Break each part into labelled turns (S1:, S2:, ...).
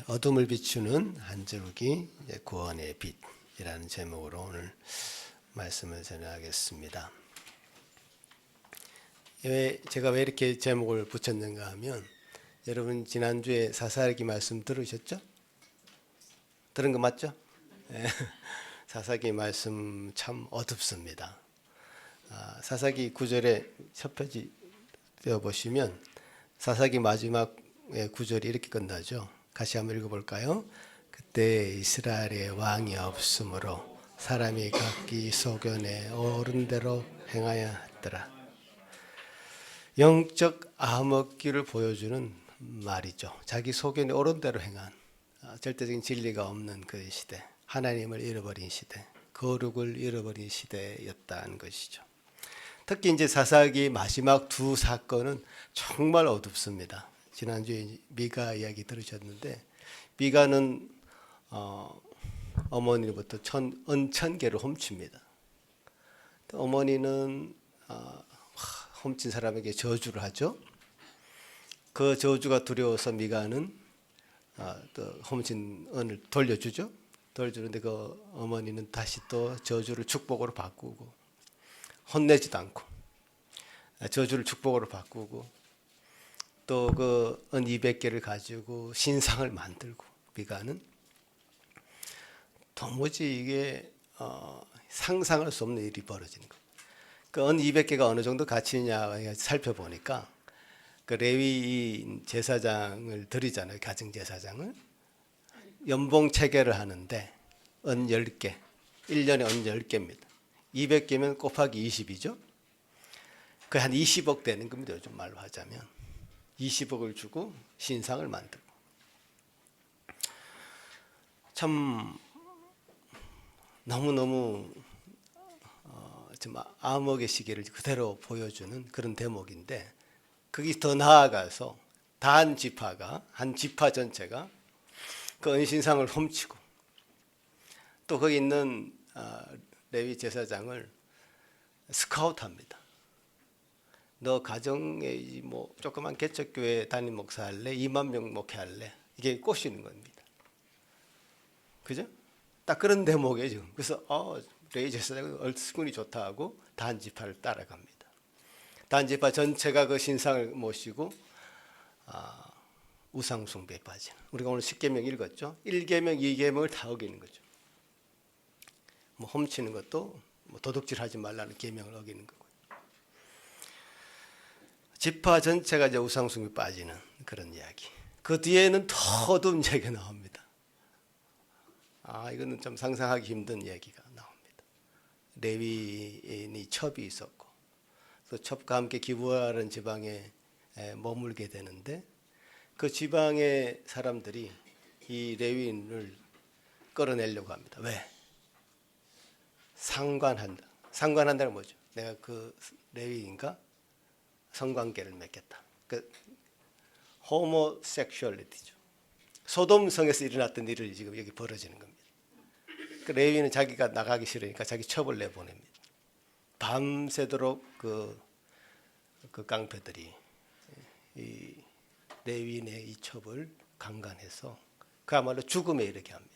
S1: 어둠을 비추는 한 줄기 구원의 빛이라는 제목으로 오늘 말씀을 전하겠습니다. 제가 왜 이렇게 제목을 붙였는가 하면, 여러분 지난주에 사사기 말씀 들으셨죠? 들은 거 맞죠? 네. 사사기 말씀 참 어둡습니다. 사사기 9절에 첫 페이지 띄워보시면 사사기 마지막 9절이 이렇게 끝나죠. 같이 한번 읽어볼까요? 그때 이스라엘에 왕이 없으므로 사람이 각기 소견에 오른 대로 행하여 했더라. 영적 암흑기를 보여주는 말이죠. 자기 소견에 오른 대로 행한, 절대적인 진리가 없는 그 시대, 하나님을 잃어버린 시대, 거룩을 잃어버린 시대였다는 것이죠. 특히 이제 사사기 마지막 두 사건은 정말 어둡습니다. 지난주에 미가 이야기 들으셨는데, 미가는 어머니로부터 은 1000개를 훔칩니다. 어머니는 훔친 사람에게 저주를 하죠. 그 저주가 두려워서 미가는 또 훔친 은을 돌려주죠. 돌려주는데 그 어머니는 다시 또 저주를 축복으로 바꾸고, 혼내지도 않고 저주를 축복으로 바꾸고, 또 그 은 200개를 가지고 신상을 만들고, 미가는 도무지 이게 상상할 수 없는 일이 벌어지는 거예요. 그 은 200개가 어느 정도 가치냐 살펴보니까, 그 레위 제사장을 드리잖아요. 가정 제사장을 연봉 체계를 하는데 은 10개, 1년에 은 10개입니다. 200개면 곱하기 20이죠. 그 한 20억 되는 겁니다. 요즘 말로 하자면 20억을 주고 신상을 만들고, 참 너무너무 좀 암흑의 시기를 그대로 보여주는 그런 대목인데, 그게 더 나아가서 단 지파가, 한 지파 전체가 그 은신상을 훔치고, 또 거기 있는 레위 제사장을 스카우트합니다. 너 가정에 뭐 조그만 개척교회 담임 목사 할래? 2만 명 목회할래? 이게 꼬시는 겁니다. 그죠? 딱 그런 대목이에요 지금. 그래서 레위 제사장은 얼스군이 좋다 하고 단지파를 따라갑니다. 단지파 전체가 그 신상을 모시고 우상 숭배에 빠지는. 우리가 오늘 10계명 읽었죠? 1계명, 2계명을 다 어기는 거죠. 뭐 훔치는 것도 뭐 도둑질하지 말라는 계명을 어기는 거고요. 지파 전체가 이제 우상 숭배에 빠지는 그런 이야기. 그 뒤에는 더 어두운 이야기가 나옵니다. 이거는 좀 상상하기 힘든 이야기가 나옵니다. 레위인이 첩이 있었고, 그 첩과 함께 기브아라는 지방에 머물게 되는데, 그 지방의 사람들이 이 레위인을 끌어내려고 합니다. 왜? 상관한다. 상관한다는 뭐죠? 내가 그 레위인과 성관계를 맺겠다. 그 호모섹슈얼리티죠. 소돔성에서 일어났던 일을 지금 여기 벌어지는 겁니다. 그 레위인은 자기가 나가기 싫으니까 자기 첩을 내보냅니다. 밤새도록 그 깡패들이 이 레위인의 이 첩을 강간해서 그야말로 죽음에 이르게 합니다.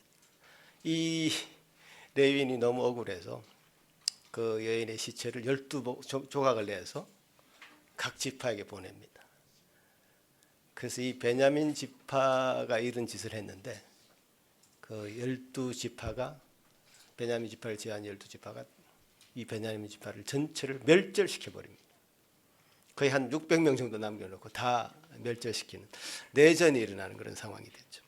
S1: 이 레위인이 너무 억울해서 그 여인의 시체를 12조각을 내서 각 지파에게 보냅니다. 그래서 이 베냐민 지파가 이런 짓을 했는데, 그 12지파가, 베냐민 지파를 제한 12지파가 이 베냐민 지파를 전체를 멸절시켜버립니다. 거의 한 600명 정도 남겨놓고 다 멸절시키는 내전이 일어나는 그런 상황이 됐죠.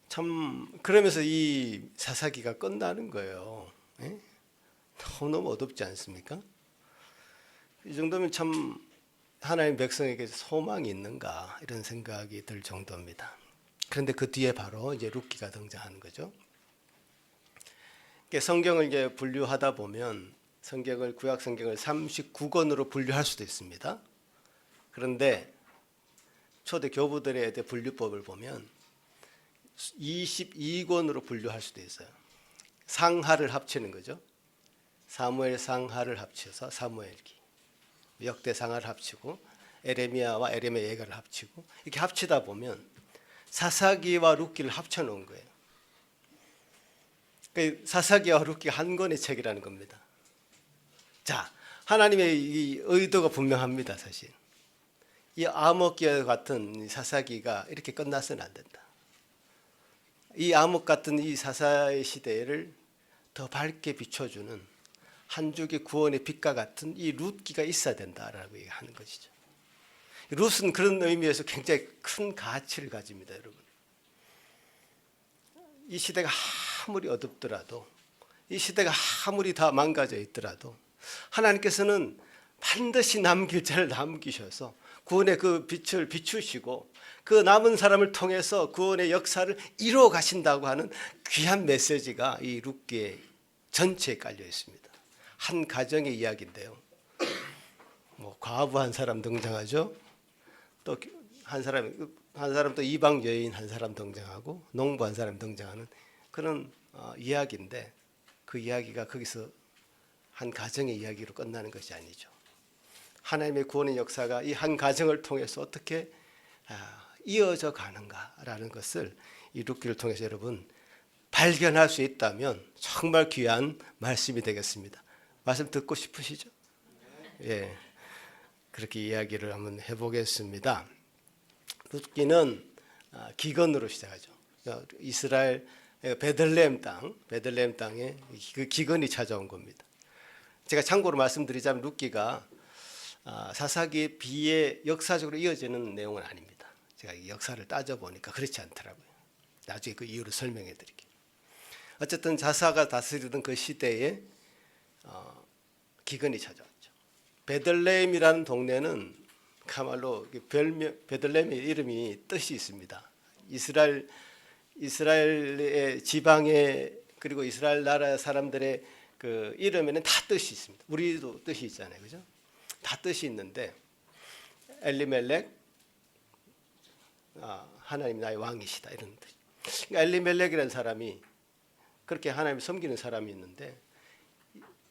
S1: 참 그러면서 이 사사기가 끝나는 거예요. 너무너무 어둡지 않습니까? 이 정도면 참 하나님 백성에게 소망이 있는가 이런 생각이 들 정도입니다. 그런데 그 뒤에 바로 이제 룻기가 등장하는 거죠. 성경을 이제 분류하다 보면 성경을, 구약 성경을 39권으로 분류할 수도 있습니다. 그런데 초대 교부들의 분류법을 보면 22권으로 분류할 수도 있어요. 상하를 합치는 거죠. 사무엘 상하를 합쳐서 사무엘기, 역대상하를 합치고 에레미야와 에레미야 예가를 합치고 이렇게 합치다 보면 사사기와 룻기를 합쳐 놓은 거예요. 그러니까 사사기와 룻기가 한 권의 책이라는 겁니다. 자, 하나님의 이 의도가 분명합니다. 사실 이 아모기와 같은 사사기가 이렇게 끝나서는 안 된다. 이 암흑 같은 이 사사의 시대를 더 밝게 비춰주는 한 줄기 구원의 빛과 같은 이 룻기가 있어야 된다라고 하는 것이죠. 룻은 그런 의미에서 굉장히 큰 가치를 가집니다, 여러분. 이 시대가 아무리 어둡더라도, 이 시대가 아무리 다 망가져 있더라도 하나님께서는 반드시 남길 자를 남기셔서 구원의 그 빛을 비추시고 그 남은 사람을 통해서 구원의 역사를 이루어 가신다고 하는 귀한 메시지가 이 룻기의 전체에 깔려 있습니다. 한 가정의 이야기인데요. 뭐 과부 한 사람 등장하죠. 또 한 사람 또 이방 여인 한 사람 등장하고 농부 한 사람 등장하는 그런 이야기인데 그 이야기가 거기서 한 가정의 이야기로 끝나는 것이 아니죠. 하나님의 구원의 역사가 이 한 가정을 통해서 어떻게 이어져 가는가라는 것을 이 룻기를 통해서 여러분 발견할 수 있다면 정말 귀한 말씀이 되겠습니다. 말씀 듣고 싶으시죠? 예, 그렇게 이야기를 한번 해보겠습니다. 룻기는 기근으로 시작하죠. 이스라엘 베들레헴 땅에 그 기근이 찾아온 겁니다. 제가 참고로 말씀드리자면 룻기가 사사기에 비해 역사적으로 이어지는 내용은 아닙니다. 제가 역사를 따져보니까 그렇지 않더라고요. 나중에 그 이유를 설명해 드릴게요. 어쨌든 자사가 다스리던 그 시대에 기근이 찾아왔죠. 베들레헴이라는 동네는 그야말로 베들레헴의 이름이 뜻이 있습니다. 이스라엘의 지방에 그리고 이스라엘 나라 사람들의 그 이름에는 다 뜻이 있습니다. 우리도 뜻이 있잖아요, 그죠? 다 뜻이 있는데 엘리멜렉, 하나님 나의 왕이시다 이런 뜻. 그러니까 엘리멜렉이라는 사람이 그렇게 하나님을 섬기는 사람이 있는데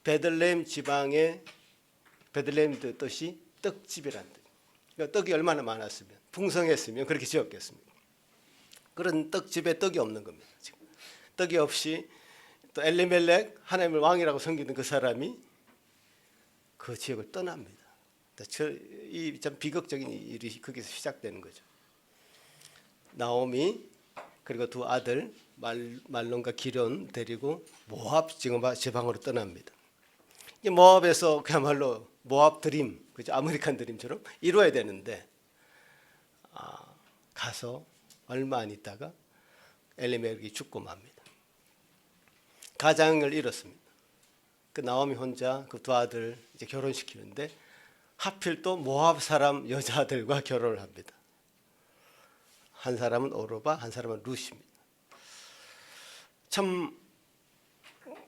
S1: 베들레헴 지방의 베들레헴 뜻이 떡집이라는 뜻. 그러니까 떡이 얼마나 많았으면 풍성했으면 그렇게 지었겠습니까? 그런 떡집에 떡이 없는 겁니다. 지금 떡이 없이 또 엘리멜렉 하나님을 왕이라고 섬기는 그 사람이 그 지역을 떠납니다. 이 참 비극적인 일이 거기서 시작되는 거죠. 나오미 그리고 두 아들 말론과 기럨 데리고 모압 지방으로 떠납니다. 이 모압에서 그야말로 모압 드림, 그죠? 아메리칸 드림처럼 이루어야 되는데 가서 얼마 안 있다가 엘리멜렉이 죽고 맙니다. 가장을 잃었습니다. 그 나오미 혼자 그 두 아들 이제 결혼시키는데 하필 또 모압 사람 여자들과 결혼을 합니다. 한 사람은 오르바, 한 사람은 룻입니다. 참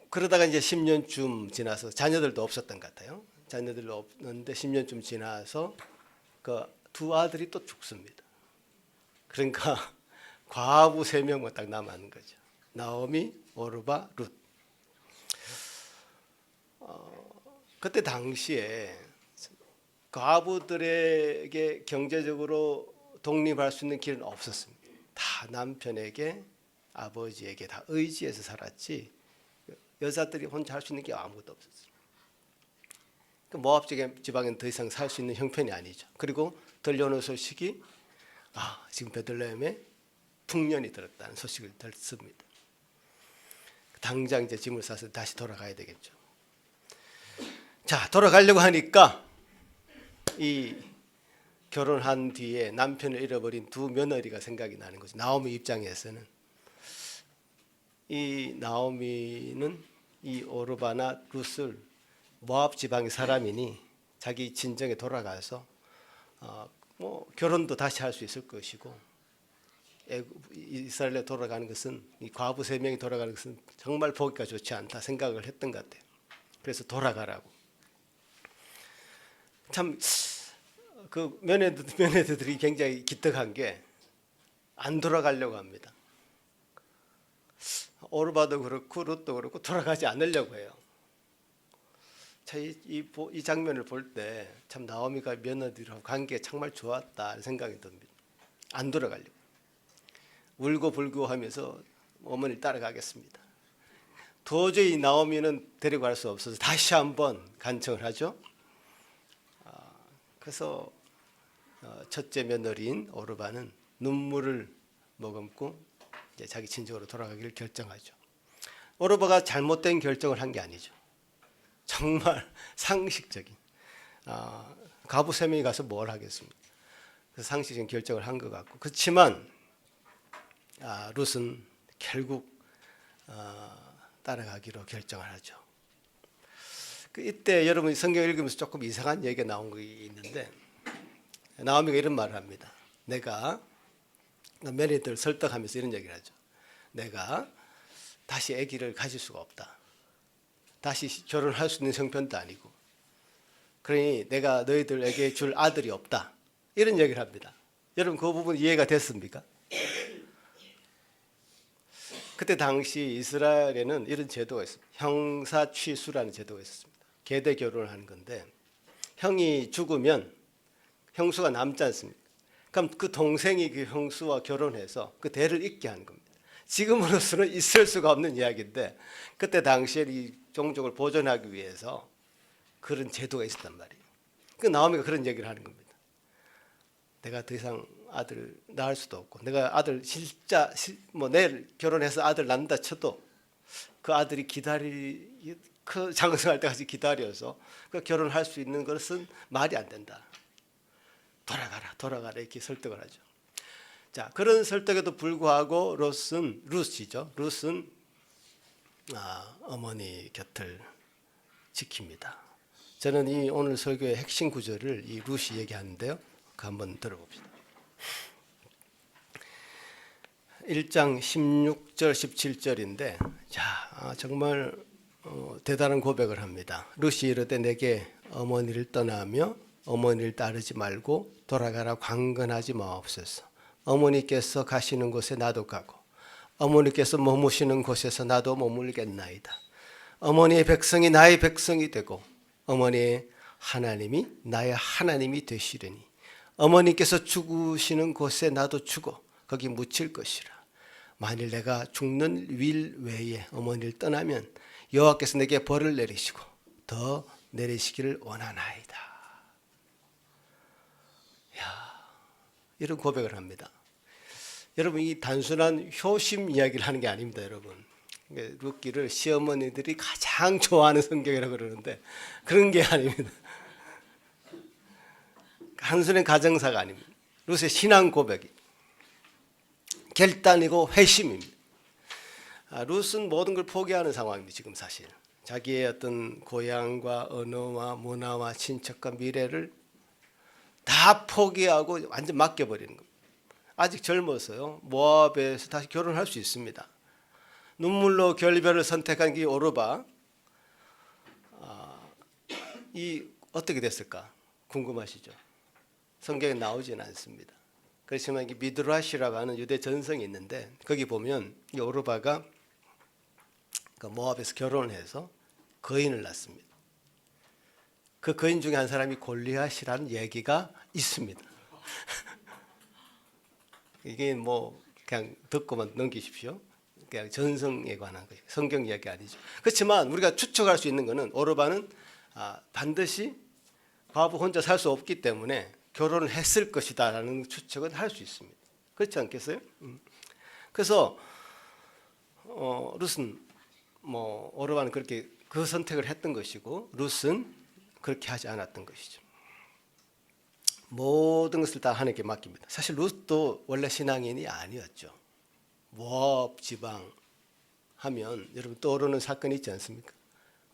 S1: 그러다가 이제 10년쯤 지나서 자녀들도 없었던 것 같아요. 자녀들도 없는데 10년쯤 지나서 그 두 아들이 또 죽습니다. 그러니까 과부 3명만 딱 남았는 거죠. 나오미, 오르바, 룻. 그때 당시에 과부들에게 경제적으로 독립할 수 있는 길은 없었습니다. 다 남편에게 아버지에게 다 의지해서 살았지 여자들이 혼자 할 수 있는 게 아무것도 없었어요. 모압 지방에는 더 이상 살 수 있는 형편이 아니죠. 그리고 들려오는 소식이 지금 베들레헴에 풍년이 들었다는 소식을 듣습니다. 당장 이제 짐을 싸서 다시 돌아가야 되겠죠. 자, 돌아가려고 하니까 이 결혼한 뒤에 남편을 잃어버린 두 며느리가 생각이 나는 거죠. 나오미 입장에서는 이 나오미는 이 오르바나 룻을 모압 지방의 사람이니 자기 친정에 돌아가서 뭐 결혼도 다시 할 수 있을 것이고 이스라엘에 돌아가는 것은 이 과부 3명이 돌아가는 것은 정말 보기가 좋지 않다 생각을 했던 것 같아요. 그래서 돌아가라고. 참 그 며느리들이 굉장히 기특한 게 안 돌아가려고 합니다. 오르바도 그렇고 룻도 그렇고 돌아가지 않으려고 해요. 이 장면을 볼 때 참 나오미가 며느리하고 관계가 정말 좋았다 생각이 듭니다. 안 돌아가려고. 울고 불고 하면서 어머니를 따라가겠습니다. 도저히 나오미는 데려갈 수 없어서 다시 한번 간청을 하죠. 그래서 첫째 며느리인 오르바는 눈물을 머금고 이제 자기 친정으로 돌아가기를 결정하죠. 오르바가 잘못된 결정을 한 게 아니죠. 정말 상식적인 가부 세 명이 가서 뭘 하겠습니까? 그래서 상식적인 결정을 한 것 같고 그렇지만 룻은 결국 따라가기로 결정을 하죠. 이때 여러분이 성경 읽으면서 조금 이상한 얘기가 나온 게 있는데 나오미가 이런 말을 합니다. 내가 며느리들 설득하면서 이런 얘기를 하죠. 내가 다시 아기를 가질 수가 없다. 다시 결혼할 수 있는 형편도 아니고 그러니 내가 너희들에게 줄 아들이 없다. 이런 얘기를 합니다. 여러분 그 부분 이해가 됐습니까? 그때 당시 이스라엘에는 이런 제도가 있습니다. 형사취수라는 제도가 있었습니다. 계대 결혼을 하는 건데 형이 죽으면 형수가 남지 않습니까? 그럼 그 동생이 그 형수와 결혼해서 그 대를 잇게 하는 겁니다. 지금으로서는 있을 수가 없는 이야기인데 그때 당시에 이 종족을 보존하기 위해서 그런 제도가 있었단 말이에요. 그 나오미가 그런 얘기를 하는 겁니다. 내가 더 이상 아들 낳을 수도 없고 내가 아들 내일 결혼해서 아들 낳는다 쳐도 그 아들이 그 장성할 때까지 기다려서 그 결혼할 수 있는 것은 말이 안 된다. 돌아가라 이렇게 설득을 하죠. 자, 그런 설득에도 불구하고 룻은 어머니 곁을 지킵니다. 저는 이 오늘 설교의 핵심 구절을 이 룻이 얘기하는데요. 그 한번 들어봅시다. 1장 16절 17절인데 정말 대단한 고백을 합니다. 룻이 이르되 내게 어머니를 떠나며 어머니를 따르지 말고 돌아가라 강건하지 마옵소서. 어머니께서 가시는 곳에 나도 가고 어머니께서 머무시는 곳에서 나도 머물겠나이다. 어머니의 백성이 나의 백성이 되고 어머니의 하나님이 나의 하나님이 되시리니 어머니께서 죽으시는 곳에 나도 죽어 거기 묻힐 것이라. 만일 내가 죽는 윌 외에 어머니를 떠나면 여호와께서 내게 벌을 내리시고 더 내리시기를 원하나이다. 이런 고백을 합니다. 여러분 이 단순한 효심 이야기를 하는 게 아닙니다. 여러분 룻기를 시어머니들이 가장 좋아하는 성경이라고 그러는데 그런 게 아닙니다. 단순한 가정사가 아닙니다. 룻의 신앙 고백이 결단이고 회심입니다. 룻은 모든 걸 포기하는 상황입니다. 지금 사실 자기의 어떤 고향과 언어와 문화와 친척과 미래를 다 포기하고 완전 맡겨버리는 겁니다. 아직 젊어서요. 모압에서 다시 결혼할 수 있습니다. 눈물로 결별을 선택한 이 오르바 이 어떻게 됐을까 궁금하시죠? 성경에 나오지는 않습니다. 그렇지만 이 미드라시라고 하는 유대 전성이 있는데 거기 보면 이 오르바가 그 모압에서 결혼해서 거인을 낳습니다. 그 거인 중에 한 사람이 골리앗이라는 얘기가 있습니다. 이게 뭐 그냥 듣고만 넘기십시오. 그냥 전성에 관한 것이 성경 이야기 아니죠. 그렇지만 우리가 추측할 수 있는 것은 오르바는 반드시 과부 혼자 살 수 없기 때문에 결혼을 했을 것이다라는 추측은 할 수 있습니다. 그렇지 않겠어요? 그래서 룻은 오르바는 그렇게 그 선택을 했던 것이고 룻은 그렇게 하지 않았던 것이죠. 모든 것을 다 하나님께 맡깁니다. 사실 룻도 원래 신앙인이 아니었죠. 모압 지방 하면 여러분 떠오르는 사건이 있지 않습니까?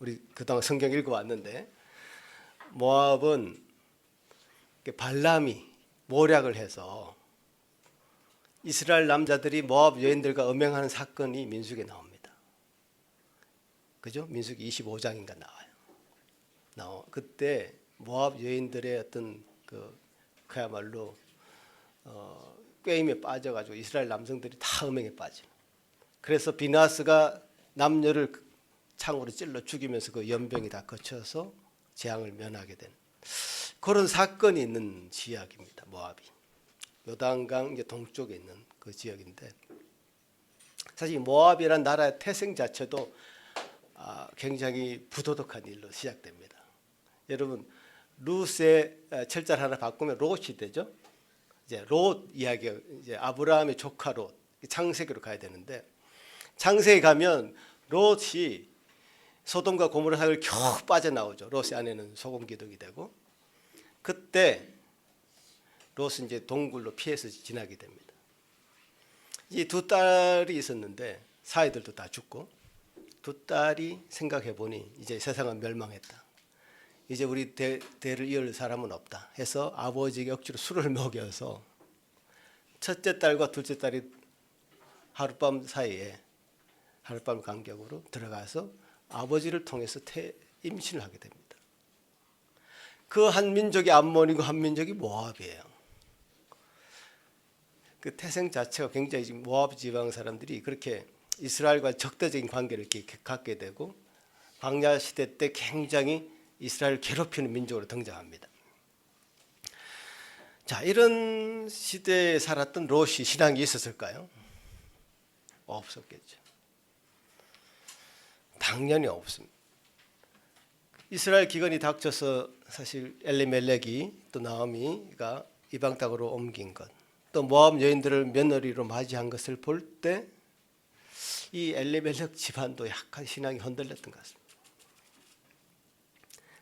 S1: 우리 그동안 성경 읽어왔는데 모압은 발람이 모략을 해서 이스라엘 남자들이 모압 여인들과 음행하는 사건이 민수기에 나옵니다. 그죠? 민수기 25장인가 나와요. 그때 모압 여인들의 어떤 그 그야말로 꾀임에 빠져가지고 이스라엘 남성들이 다 음행에 빠져. 그래서 비나스가 남녀를 창으로 찔러 죽이면서 그 연병이 다 거쳐서 재앙을 면하게 된 그런 사건이 있는 지역입니다. 모압이 요단강 이제 동쪽에 있는 그 지역인데, 사실 모압이라는 나라의 태생 자체도 굉장히 부도덕한 일로 시작됩니다. 여러분 룻의 철자를 하나 바꾸면 롯이 되죠. 이제 롯 이야기가 이제 아브라함의 조카 롯, 창세기로 가야 되는데, 창세기 가면 롯이 소돔과 고모라 사이를 겨우 빠져나오죠. 롯의 아내는 소금 기둥이 되고, 그때 롯은 이제 동굴로 피해서 지나게 됩니다. 이 두 딸이 있었는데 사이들도 다 죽고, 두 딸이 생각해 보니 이제 세상은 멸망했다. 이제 우리 대를 이을 사람은 없다 해서 아버지에게 억지로 술을 먹여서 첫째 딸과 둘째 딸이 하룻밤 사이에, 하룻밤 간격으로 들어가서 아버지를 통해서 임신을 하게 됩니다. 그 한 민족이 암몬이고 한 민족이 모압이에요. 그 태생 자체가 굉장히 지금 모압 지방 사람들이 그렇게 이스라엘과 적대적인 관계를 이렇게 갖게 되고, 광야 시대 때 굉장히 이스라엘을 괴롭히는 민족으로 등장합니다. 자, 이런 시대에 살았던 롯이 신앙이 있었을까요? 없었겠죠. 당연히 없습니다. 이스라엘 기근이 닥쳐서 사실 엘리멜렉이 또 나오미가 이방 땅으로 옮긴 것, 또 모압 여인들을 며느리로 맞이한 것을 볼 때 이 엘리멜렉 집안도 약간 신앙이 흔들렸던 것 같습니다.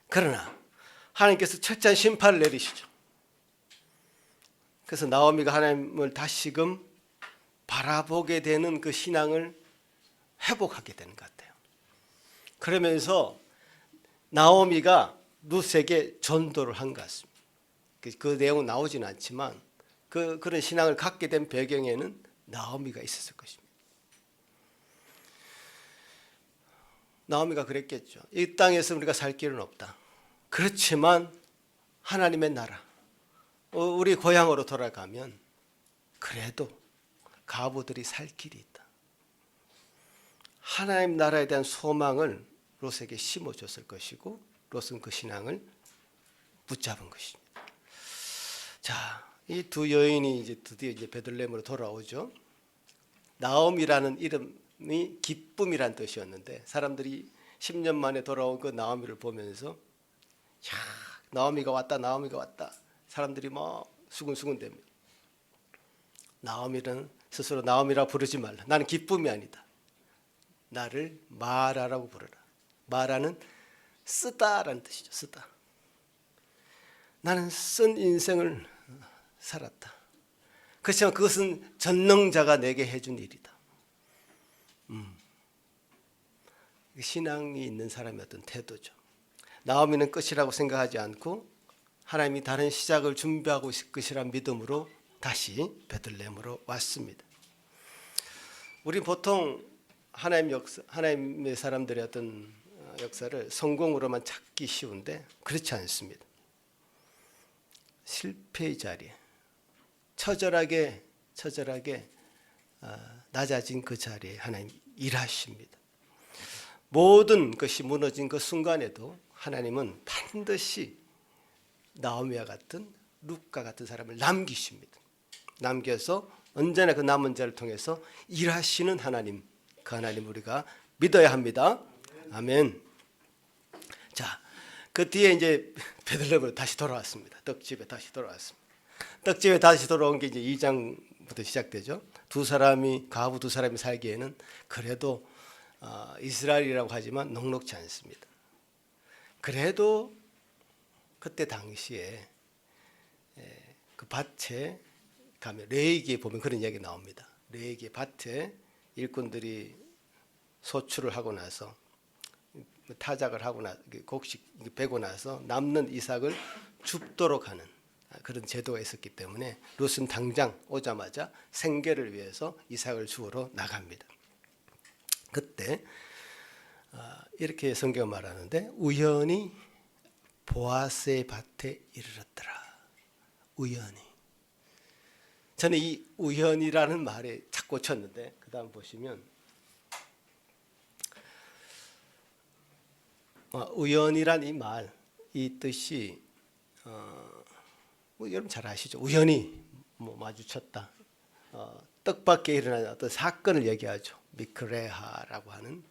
S1: 그러나 하나님께서 철저한 심판을 내리시죠. 그래서 나오미가 하나님을 다시금 바라보게 되는 그 신앙을 회복하게 되는 것 같아요. 그러면서 나오미가 룻에게 전도를 한 것 같습니다. 그 내용은 나오지는 않지만 그런 신앙을 갖게 된 배경에는 나오미가 있었을 것입니다. 나오미가 그랬겠죠. 이 땅에서 우리가 살 길은 없다. 그렇지만 하나님의 나라, 우리 고향으로 돌아가면 그래도 가부들이 살 길이 있다. 하나님 나라에 대한 소망을 롯에게 심어줬을 것이고, 롯은 그 신앙을 붙잡은 것입니다. 자, 이 두 여인이 이제 드디어 이제 베들레헴으로 돌아오죠. 나옴이라는 이름이 기쁨이란 뜻이었는데, 사람들이 10년 만에 돌아온 그 나오미를 보면서 야, 나오미가 왔다, 나오미가 왔다. 사람들이 막 수근수근됩니다. 나오미는 스스로 나오미라 부르지 말라. 나는 기쁨이 아니다. 나를 마라라고 부르라. 마라는 쓰다라는 뜻이죠. 쓰다. 나는 쓴 인생을 살았다. 그렇지만 그것은 전능자가 내게 해준 일이다. 신앙이 있는 사람의 어떤 태도죠. 나오미는 끝이라고 생각하지 않고 하나님이 다른 시작을 준비하고 있을 것이라는 믿음으로 다시 베들레헴으로 왔습니다. 우리 보통 하나님의 사람들의 어떤 역사를 성공으로만 찾기 쉬운데 그렇지 않습니다. 실패의 자리에 처절하게 낮아진 그 자리에 하나님 일하십니다. 모든 것이 무너진 그 순간에도 하나님은 반드시 나오미와 같은 룻과 같은 사람을 남기십니다. 남겨서 언제나 그 남은 자를 통해서 일하시는 하나님, 그 하나님 우리가 믿어야 합니다. 아멘. 자, 그 뒤에 이제 베들레헴으로 다시 돌아왔습니다. 떡집에 다시 돌아왔습니다. 떡집에 다시 돌아온 게 이제 2장부터 시작되죠. 가부 두 사람이 살기에는 그래도 이스라엘이라고 하지만 넉넉지 않습니다. 그래도 그때 당시에 그 밭에 가면 레위기에 보면 그런 이야기 나옵니다. 레위기 밭에 일꾼들이 소출을 하고 나서 타작을 하고 곡식 베고 나서 남는 이삭을 줍도록 하는 그런 제도가 있었기 때문에 룻은 당장 오자마자 생계를 위해서 이삭을 주우러 나갑니다. 그때 이렇게 성경 말하는데 우연히 보아스의 밭에 이르렀더라. 우연히. 저는 이 우연이라는 말에 착 꽂혔는데 그 다음 보시면 우연이란 이 말, 이 뜻이 뭐 여러분 잘 아시죠? 우연히 뭐 마주쳤다. 뜻밖의 일어난 어떤 사건을 얘기하죠. 미크레하라고 하는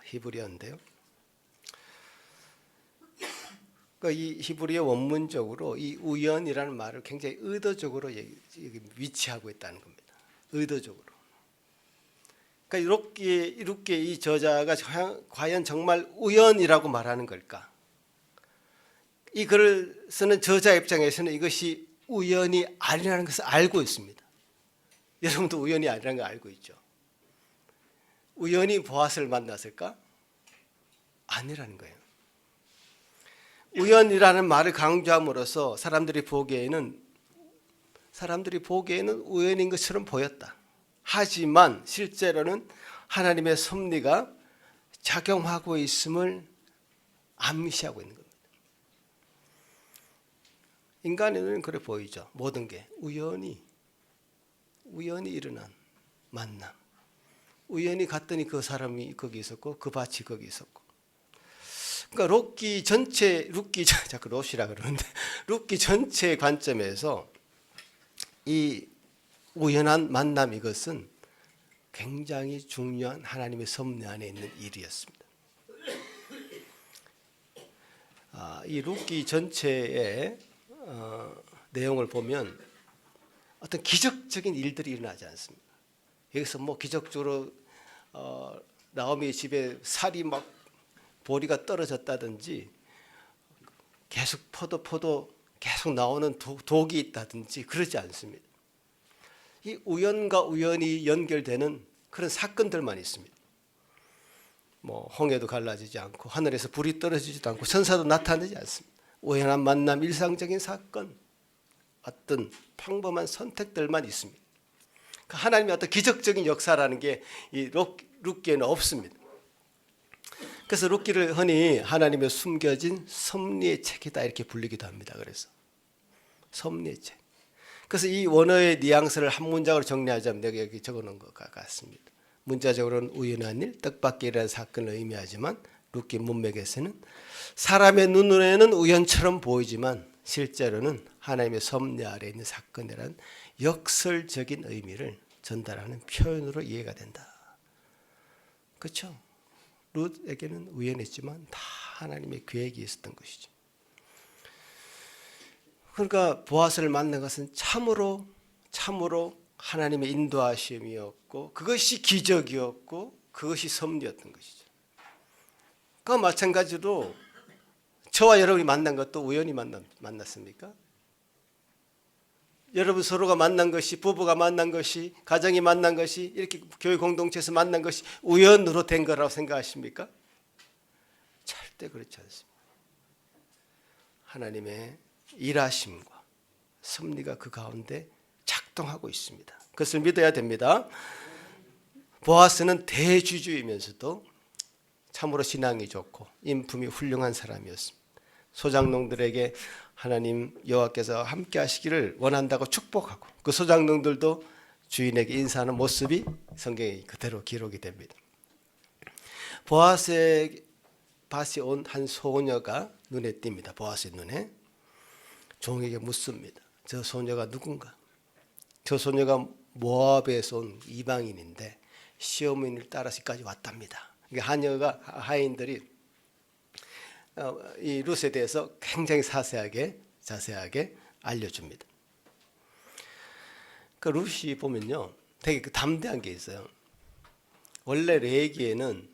S1: 히브리어인데요. 그러니까 이 히브리어 원문적으로 이 우연이라는 말을 굉장히 의도적으로 위치하고 있다는 겁니다. 의도적으로. 그러니까 이렇게 이 저자가 과연 정말 우연이라고 말하는 걸까? 이 글을 쓰는 저자 입장에서는 이것이 우연이 아니라는 것을 알고 있습니다. 여러분도 우연이 아니라는 걸 알고 있죠. 우연히 보아스를 만났을까? 아니라는 거예요. 우연이라는 말을 강조함으로써 사람들이 보기에는 우연인 것처럼 보였다. 하지만 실제로는 하나님의 섭리가 작용하고 있음을 암시하고 있는 겁니다. 인간에는 그래 보이죠. 모든 게 우연히 일어난 만남. 우연히 갔더니 그 사람이 거기 있었고 그 밭이 거기 있었고. 그러니까 자꾸 롯이라 그러는데 룻기 전체의 관점에서 이 우연한 만남 이것은 굉장히 중요한 하나님의 섭리 안에 있는 일이었습니다. 이 룻기 전체의 내용을 보면 어떤 기적적인 일들이 일어나지 않습니다. 여기서 뭐 기적적으로 나오미 집에 살이 막 보리가 떨어졌다든지 계속 포도 계속 나오는 독이 있다든지 그러지 않습니다. 이 우연과 우연이 연결되는 그런 사건들만 있습니다. 뭐 홍해도 갈라지지 않고 하늘에서 불이 떨어지지도 않고 천사도 나타나지 않습니다. 우연한 만남, 일상적인 사건, 어떤 평범한 선택들만 있습니다. 하나님의 어떤 기적적인 역사라는 게 이 룻기에는 없습니다. 그래서 룻기를 흔히 하나님의 숨겨진 섭리의 책이다 이렇게 불리기도 합니다. 그래서 섭리의 책. 그래서 이 원어의 뉘앙스를 한 문장으로 정리하자면 내가 여기 적어놓은 것 같습니다. 문자적으로는 우연한 일, 뜻밖의 일이라는 사건을 의미하지만 룻기 문맥에서는 사람의 눈에는 우연처럼 보이지만 실제로는 하나님의 섭리 아래에 있는 사건이라는 역설적인 의미를 전달하는 표현으로 이해가 된다. 그렇죠? 룻에게는 우연했지만 다 하나님의 계획이 있었던 것이죠. 그러니까 보아스를 만난 것은 참으로 하나님의 인도하심이었고 그것이 기적이었고 그것이 섭리였던 것이죠. 그와 마찬가지로 저와 여러분이 만난 것도 우연히 만났습니까? 여러분 서로가 만난 것이, 부부가 만난 것이, 가정이 만난 것이, 이렇게 교회 공동체에서 만난 것이 우연으로 된 거라고 생각하십니까? 절대 그렇지 않습니다. 하나님의 일하심과 섭리가 그 가운데 작동하고 있습니다. 그것을 믿어야 됩니다. 보아스는 대주주이면서도 참으로 신앙이 좋고 인품이 훌륭한 사람이었습니다. 소장농들에게 하나님 여호와께서 함께 하시기를 원한다고 축복하고 그 소장농들도 주인에게 인사하는 모습이 성경에 그대로 기록이 됩니다. 보아스의 밭에 온 한 소녀가 눈에 띕니다. 보아스의 눈에. 종에게 묻습니다. 저 소녀가 누군가? 저 소녀가 모압에서 온 이방인인데 시어머니를 따라서까지 왔답니다. 하인들이 이 룻에 대해서 굉장히 자세하게 알려줍니다. 그 룻이 보면요, 되게 담대한 게 있어요. 원래 레위기에는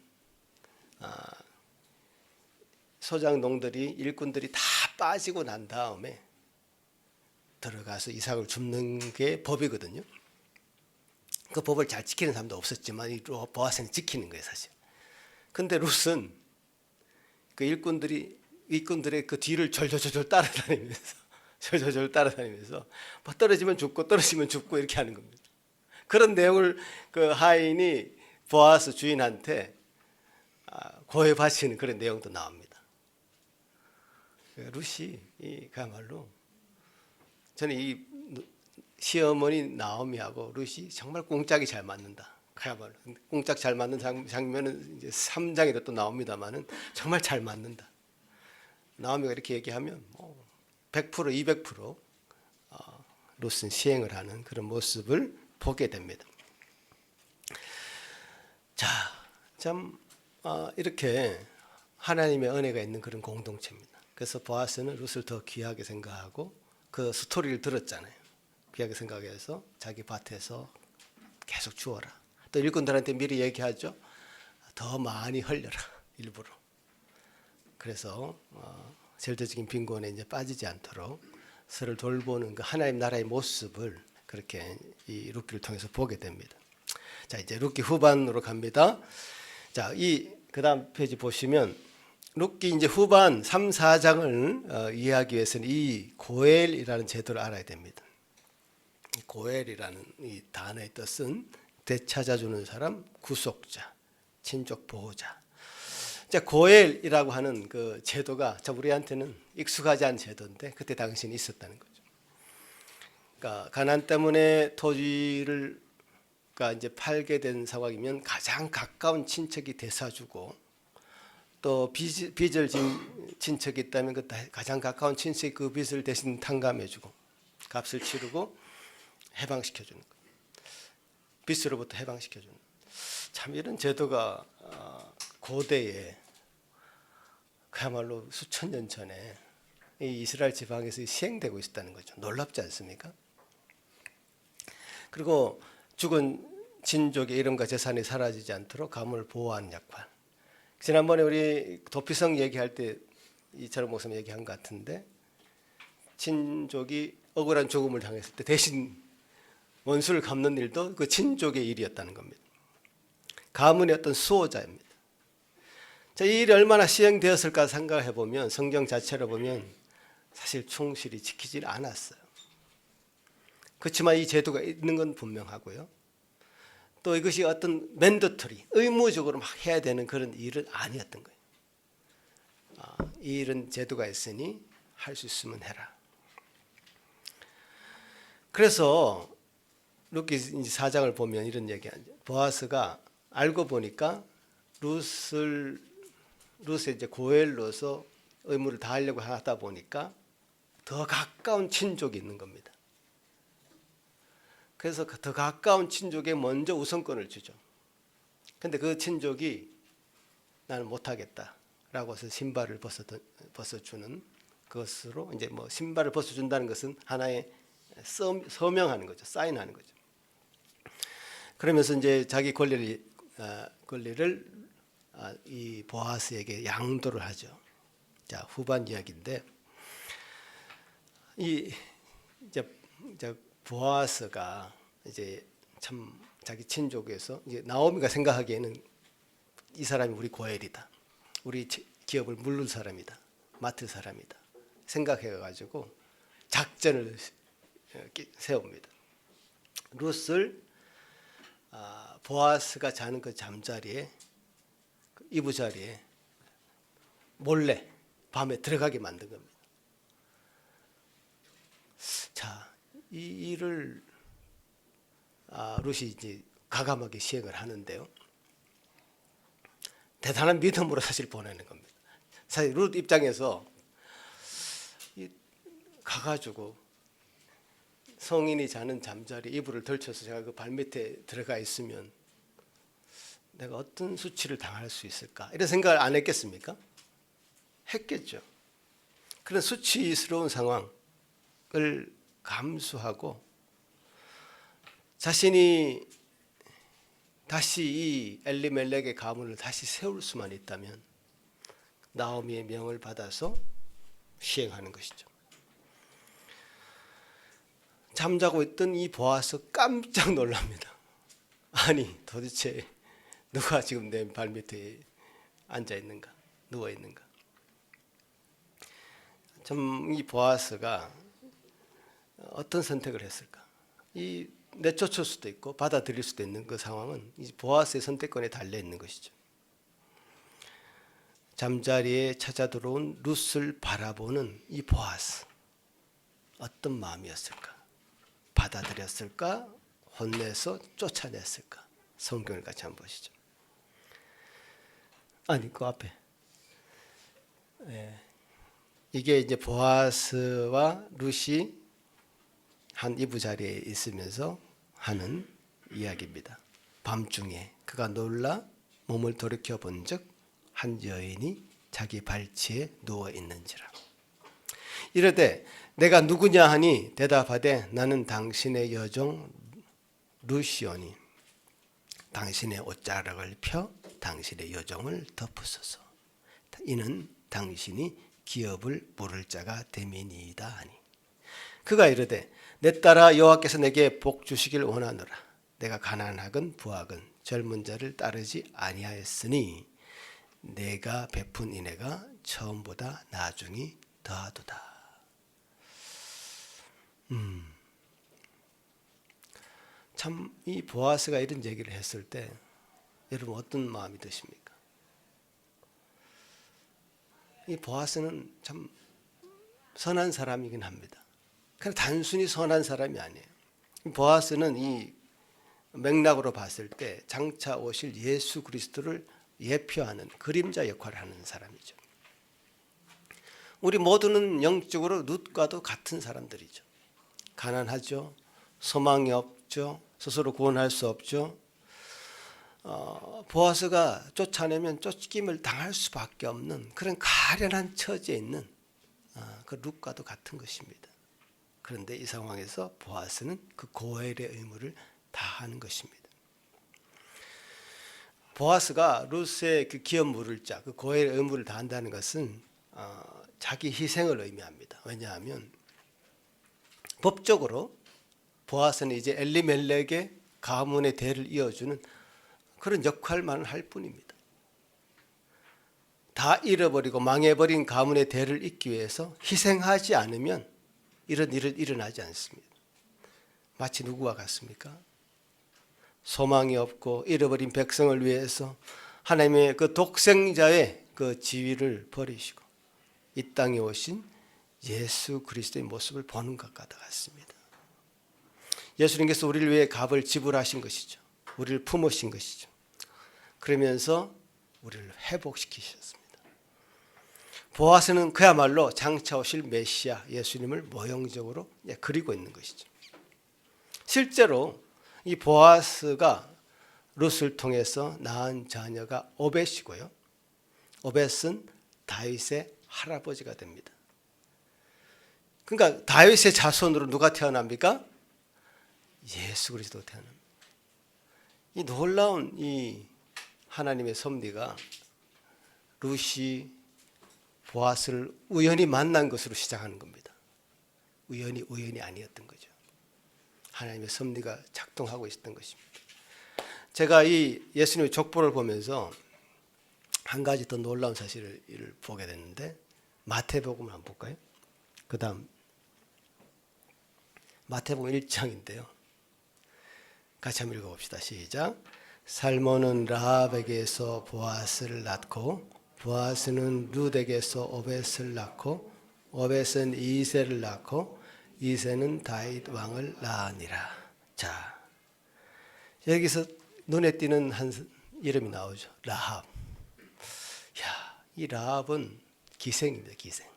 S1: 소장농들이 일꾼들이 다 빠지고 난 다음에 들어가서 이삭을 줍는 게 법이거든요. 그 법을 잘 지키는 사람도 없었지만 이 보아스는 지키는 거예요, 사실. 근데 룻은 그 일꾼들의 그 뒤를 졸졸졸 따라다니면서 뭐 떨어지면 죽고 이렇게 하는 겁니다. 그런 내용을 그 하인이 보아스 주인한테 고해 바치는 그런 내용도 나옵니다. 룻이 그야말로 저는 이 시어머니 나오미하고 룻이 정말 꽁짝이 잘 맞는다. 그야말로 꽁짝 잘 맞는 장면은 이제 3장에도 또 나옵니다만은 정말 잘 맞는다. 나오미가 이렇게 얘기하면 100% 200% 룻은 시행을 하는 그런 모습을 보게 됩니다. 자, 참 이렇게 하나님의 은혜가 있는 그런 공동체입니다. 그래서 보아스는 룻을 더 귀하게 생각하고 그 스토리를 들었잖아요. 귀하게 생각해서 자기 밭에서 계속 주어라. 또 일꾼들한테 미리 얘기하죠. 더 많이 흘려라 일부러. 그래서 절대적인 빈곤에 이제 빠지지 않도록 서로 돌보는 그 하나님 나라의 모습을 그렇게 이 룻기를 통해서 보게 됩니다. 자, 이제 룻기 후반으로 갑니다. 자, 이 그다음 페이지 보시면 룻기 이제 후반 3, 4장을 이해하기 위해서는 이 고엘이라는 제도를 알아야 됩니다. 고엘이라는 이 단어의 뜻은 되찾아주는 사람, 구속자, 친족 보호자. 자, 고엘이라고 하는 그 제도가 우리한테는 익숙하지 않은 제도인데 그때 당시는 있었다는 거죠. 그러니까 가난 때문에 토지를 이제 팔게 된 상황이면 가장 가까운 친척이 되사주고 또 빚을 진 친척이 있다면 그 가장 가까운 친척이 그 빚을 대신 탕감해주고 값을 치르고 해방시켜주는 거. 빚으로부터 해방시켜주는. 참 이런 제도가 고대에 그야말로 수천 년 전에 이 이스라엘 지방에서 시행되고 있었다는 거죠. 놀랍지 않습니까? 그리고 죽은 친족의 이름과 재산이 사라지지 않도록 가문을 보호하는 역할. 지난번에 우리 도피성 얘기할 때 이철호 목사님 얘기한 것 같은데 친족이 억울한 죽음을 당했을 때 대신 원수를 갚는 일도 그 친족의 일이었다는 겁니다. 가문의 어떤 수호자입니다. 자, 이 일이 얼마나 시행되었을까 생각해 보면 성경 자체로 보면 사실 충실히 지키질 않았어요. 그렇지만 이 제도가 있는 건 분명하고요. 또 이것이 어떤 맨더터리, 의무적으로 막 해야 되는 그런 일은 아니었던 거예요. 이 일은 제도가 있으니 할 수 있으면 해라. 그래서 룻기 4장을 보면 이런 얘기하죠. 보아스가 알고 보니까 룻의 이제 고엘로서 의무를 다하려고 하다 보니까 더 가까운 친족이 있는 겁니다. 그래서 더 가까운 친족에 먼저 우선권을 주죠. 근데 그 친족이 나는 못하겠다라고 해서 신발을 벗어주는 것으로 이제 뭐 신발을 벗어준다는 것은 하나의 서명하는 거죠. 사인하는 거죠. 그러면서 이제 자기 권리를 이 보아스에게 양도를 하죠. 자, 후반 이야기인데 이제 보아스가 이제 참 자기 친족에서 이제 나오미가 생각하기에는 이 사람이 우리 고엘이다. 우리 기업을 물릴 사람이다. 맡을 사람이다. 생각해가지고 작전을 세웁니다. 룻을 보아스가 자는 그 잠자리에 이부자리에 몰래 밤에 들어가게 만든 겁니다. 자, 이 일을 룻이 이제 가감하게 시행을 하는데요. 대단한 믿음으로 사실 보내는 겁니다. 사실 룻 입장에서 가가지고 성인이 자는 잠자리 이불을 덜쳐서 제가 그 발밑에 들어가 있으면 내가 어떤 수치를 당할 수 있을까 이런 생각을 안 했겠습니까? 했겠죠. 그런 수치스러운 상황을 감수하고 자신이 다시 이 엘리멜렉의 가문을 다시 세울 수만 있다면 나오미의 명을 받아서 시행하는 것이죠. 잠자고 있던 이 보아스 깜짝 놀랍니다. 아니 도대체 누가 지금 내 발밑에 앉아 있는가, 누워 있는가? 참 이 보아스가 어떤 선택을 했을까? 이 내쫓을 수도 있고 받아들일 수도 있는 그 상황은 이 보아스의 선택권에 달려 있는 것이죠. 잠자리에 찾아 들어온 룻을 바라보는 이 보아스, 어떤 마음이었을까? 받아들였을까? 혼내서 쫓아냈을까? 성경을 같이 한번 보시죠. 아니, 그 앞에. 이게 이제 보아스와 룻이 한 이부자리에 있으면서 하는 이야기입니다. 밤중에 그가 놀라 몸을 돌이켜 본즉 한 여인이 자기 발치에 누워 있는지라. 이르되 내가 누구냐 하니 대답하되 나는 당신의 여종 룻이오니 당신의 옷자락을 펴 당신의 여종을 덮으소서. 이는 당신이 기업을 물을 자가 됨이니이다 하니. 그가 이르되 내 딸아 여호와께서 내게 복 주시길 원하노라. 내가 가난하건 부하건 젊은 자를 따르지 아니하였으니 내가 베푼 인애가 처음보다 나중이 더하도다. 참 이 보아스가 이런 얘기를 했을 때 여러분 어떤 마음이 드십니까? 이 보아스는 참 선한 사람이긴 합니다. 그냥 단순히 선한 사람이 아니에요. 보아스는 이 맥락으로 봤을 때 장차 오실 예수 그리스도를 예표하는 그림자 역할을 하는 사람이죠. 우리 모두는 영적으로 룻과도 같은 사람들이죠. 가난하죠. 소망이 없죠. 스스로 구원할 수 없죠. 보아스가 쫓아내면 쫓김을 당할 수밖에 없는 그런 가련한 처지에 있는 그 룻과도 같은 것입니다. 그런데 이 상황에서 보아스는 그 고엘의 의무를 다하는 것입니다. 보아스가 룻의 그 기업 물을 자, 그 고엘의 의무를 다한다는 것은 자기 희생을 의미합니다. 왜냐하면 법적으로 보아스는 이제 엘리멜렉의 가문의 대를 이어주는 그런 역할만 할 뿐입니다. 다 잃어버리고 망해버린 가문의 대를 잇기 위해서 희생하지 않으면 이런 일은 일어나지 않습니다. 마치 누구와 같습니까? 소망이 없고 잃어버린 백성을 위해서 하나님의 그 독생자의 그 지위를 버리시고 이 땅에 오신 예수 그리스도의 모습을 보는 것과 같습니다. 예수님께서 우리를 위해 값을 지불하신 것이죠. 우리를 품으신 것이죠. 그러면서 우리를 회복시키셨습니다. 보아스는 그야말로 장차 오실 메시아 예수님을 모형적으로 그리고 있는 것이죠. 실제로 이 보아스가 룻을 통해서 낳은 자녀가 오벳이고요. 오벳은 다윗의 할아버지가 됩니다. 그러니까 다윗의 자손으로 누가 태어납니까? 예수 그리스도가 태어납니다. 이 놀라운 이 하나님의 섭리가 룻이 보아스를 우연히 만난 것으로 시작하는 겁니다. 우연이 아니었던 거죠. 하나님의 섭리가 작동하고 있었던 것입니다. 제가 이 예수님의 족보를 보면서 한 가지 더 놀라운 사실을 보게 됐는데 마태복음을 한번 볼까요? 그 다음 마태복음 1장인데요. 같이 한번 읽어봅시다. 시작. 살몬은 라합에게서 보아스를 낳고 보아스는 룻에게서 오벳을 낳고 오벳은 이새를 낳고 이새는 다윗 왕을 낳으니라. 자, 여기서 눈에 띄는 한 이름이 나오죠. 라합. 이 라합은 기생입니다. 기생.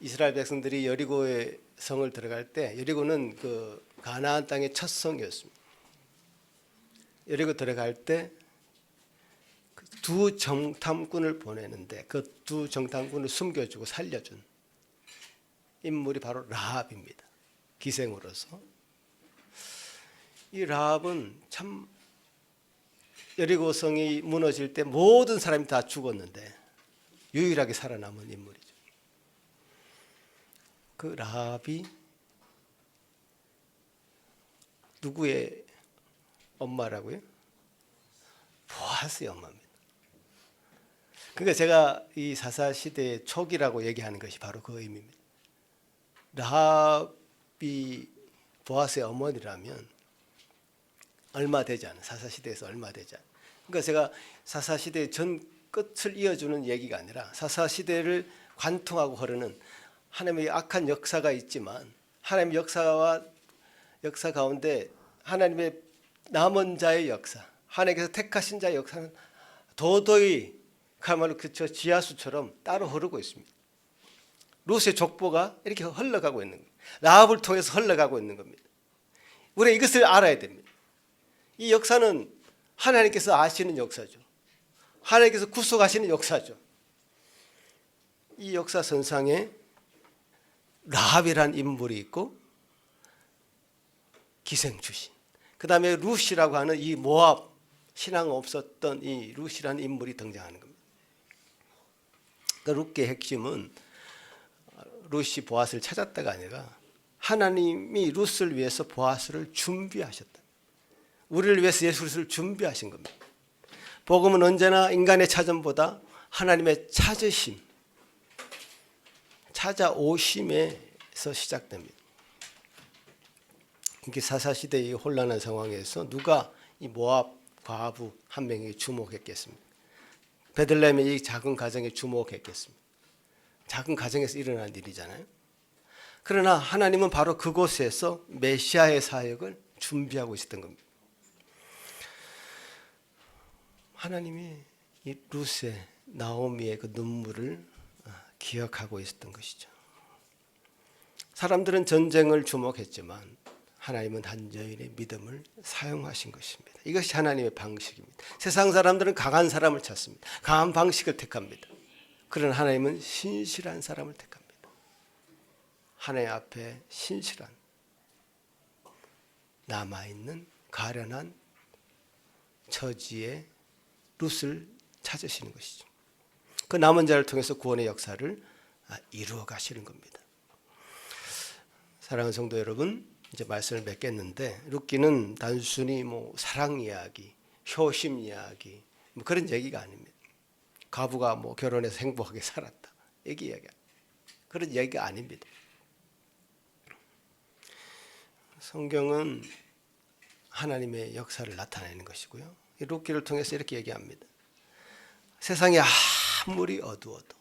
S1: 이스라엘 백성들이 여리고의 성을 들어갈 때 여리고는 그 가나안 땅의 첫 성이었습니다. 여리고 들어갈 때 두 정탐꾼을 보내는데 그 두 정탐꾼을 숨겨주고 살려준 인물이 바로 라합입니다. 기생으로서. 이 라합은 참 여리고 성이 무너질 때 모든 사람이 다 죽었는데 유일하게 살아남은 인물이죠. 그 라합이 누구의 엄마라고요? 보아스의 엄마입니다. 그러니까 제가 이 사사시대의 초기라고 얘기하는 것이 바로 그 의미입니다. 라합이 보아스의 어머니라면 얼마 되지 않아요. 사사시대에서 얼마 되지 않아요. 그러니까 제가 사사시대 전 끝을 이어주는 얘기가 아니라 사사시대를 관통하고 흐르는 하나님의 악한 역사가 있지만 하나님의 역사 가운데 하나님의 남은 자의 역사, 하나님께서 택하신 자의 역사는 도저히 그야말로 그저 지하수처럼 따로 흐르고 있습니다. 룻의 족보가 이렇게 흘러가고 있는 겁니다. 라합을 통해서 흘러가고 있는 겁니다. 우리가 이것을 알아야 됩니다. 이 역사는 하나님께서 아시는 역사죠. 하나님께서 구속하시는 역사죠. 이 역사선상에 라합이라는 인물이 있고 기생주신, 그 다음에 룻이라고 하는 이 모압 신앙 없었던 이 룻이라는 인물이 등장하는 겁니다. 그 룻의 핵심은 룻이 보아스를 찾았다가 아니라 하나님이 룻을 위해서 보아스를 준비하셨다. 우리를 위해서 예수 그리스도를 준비하신 겁니다. 복음은 언제나 인간의 찾음보다 하나님의 찾으심, 찾아오심에서 시작됩니다. 이게 사사시대의 혼란한 상황에서 누가 이 모압 과부 한 명에게 주목했겠습니까? 베들레헴의 이 작은 가정에 주목했겠습니까? 작은 가정에서 일어난 일이잖아요. 그러나 하나님은 바로 그곳에서 메시아의 사역을 준비하고 있었던 겁니다. 하나님이 이 룻의 나오미의 그 눈물을 기억하고 있었던 것이죠. 사람들은 전쟁을 주목했지만 하나님은 한 여인의 믿음을 사용하신 것입니다. 이것이 하나님의 방식입니다. 세상 사람들은 강한 사람을 찾습니다. 강한 방식을 택합니다. 그러나 하나님은 신실한 사람을 택합니다. 하나님 앞에 신실한, 남아있는 가련한 처지의 룻을 찾으시는 것이죠. 그 남은 자를 통해서 구원의 역사를 이루어 가시는 겁니다. 사랑하는 성도 여러분, 이제 말씀을 맺겠는데 룻기는 단순히 사랑 이야기, 효심 이야기 그런 얘기가 아닙니다. 과부가 결혼해서 행복하게 살았다 그런 얘기가 아닙니다. 성경은 하나님의 역사를 나타내는 것이고요. 룻기를 통해서 이렇게 얘기합니다. 세상이 아무리 어두워도,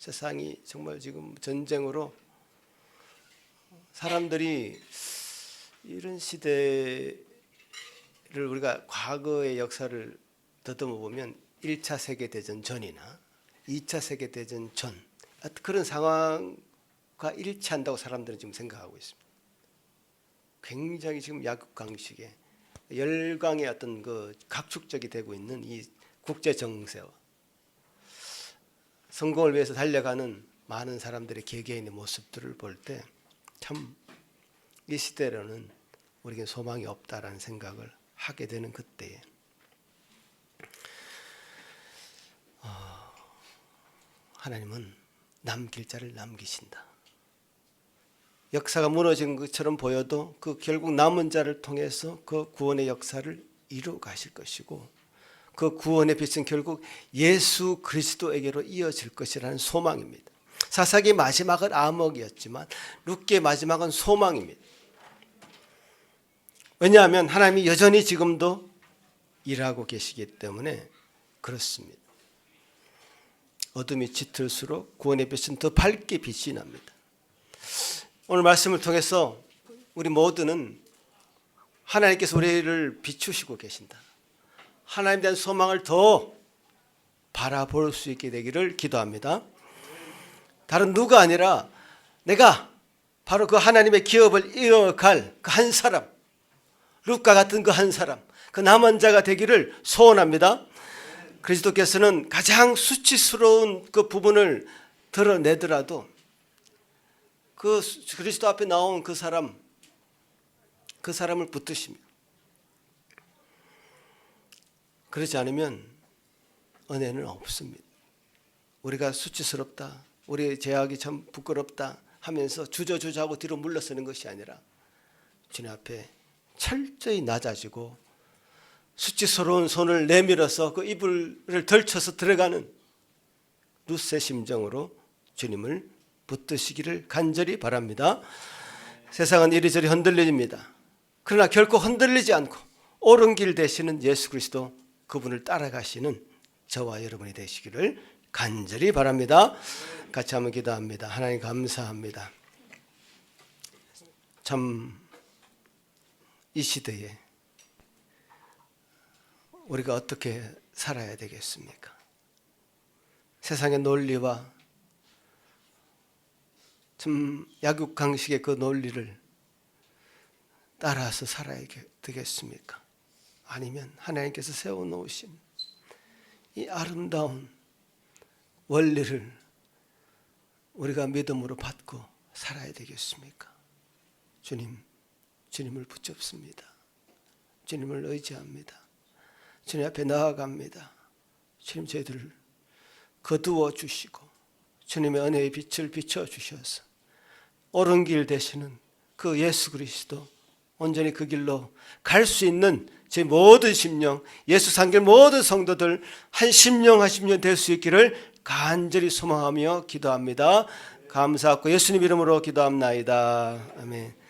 S1: 세상이 정말 지금 전쟁으로 사람들이 이런 시대를 우리가 과거의 역사를 더듬어 보면 1차 세계대전 전이나 2차 세계대전 전 그런 상황과 일치한다고 사람들은 지금 생각하고 있습니다. 굉장히 지금 약육강식의 열강의 어떤 그 각축적이 되고 있는 이 국제 정세와 성공을 위해서 달려가는 많은 사람들의 개개인의 모습들을 볼 때 참 이 시대로는 우리에게 소망이 없다라는 생각을 하게 되는 그때에 하나님은 남길 자를 남기신다. 역사가 무너진 것처럼 보여도 그 결국 남은 자를 통해서 그 구원의 역사를 이루어 가실 것이고 그 구원의 빛은 결국 예수 그리스도에게로 이어질 것이라는 소망입니다. 사사기의 마지막은 암흑이었지만 룻기의 마지막은 소망입니다. 왜냐하면 하나님이 여전히 지금도 일하고 계시기 때문에 그렇습니다. 어둠이 짙을수록 구원의 빛은 더 밝게 빛이 납니다. 오늘 말씀을 통해서 우리 모두는 하나님께서 우리를 비추시고 계신다. 하나님에 대한 소망을 더 바라볼 수 있게 되기를 기도합니다. 다른 누가 아니라 내가 바로 그 하나님의 기업을 이어갈 그 한 사람, 룻과 같은 그 한 사람, 그 남은 자가 되기를 소원합니다. 그리스도께서는 가장 수치스러운 그 부분을 드러내더라도 그 그리스도 앞에 나온 그 사람을 붙드십니다. 그렇지 않으면 은혜는 없습니다. 우리가 수치스럽다, 우리의 죄악이 참 부끄럽다 하면서 주저주저하고 뒤로 물러서는 것이 아니라 주님 앞에 철저히 낮아지고 수치스러운 손을 내밀어서 그 이불을 덜쳐서 들어가는 룻의 심정으로 주님을 붙드시기를 간절히 바랍니다. 세상은 이리저리 흔들립니다. 그러나 결코 흔들리지 않고 옳은 길 되시는 예수 그리스도, 그분을 따라가시는 저와 여러분이 되시기를 간절히 바랍니다. 같이 한번 기도합니다. 하나님 감사합니다. 참 이 시대에 우리가 어떻게 살아야 되겠습니까? 세상의 논리와 참 약육강식의 그 논리를 따라서 살아야 되겠습니까? 아니면 하나님께서 세워놓으신 이 아름다운 원리를 우리가 믿음으로 받고 살아야 되겠습니까? 주님을 붙잡습니다. 주님을 의지합니다. 주님 앞에 나아갑니다. 주님 저희들을 거두어 주시고 주님의 은혜의 빛을 비춰 주셔서 옳은 길 되시는 그 예수 그리스도 온전히 그 길로 갈 수 있는 제 모든 심령, 예수 산길 모든 성도들 한 심령 될 수 있기를 간절히 소망하며 기도합니다. 감사하고 예수님 이름으로 기도합나이다. 아멘.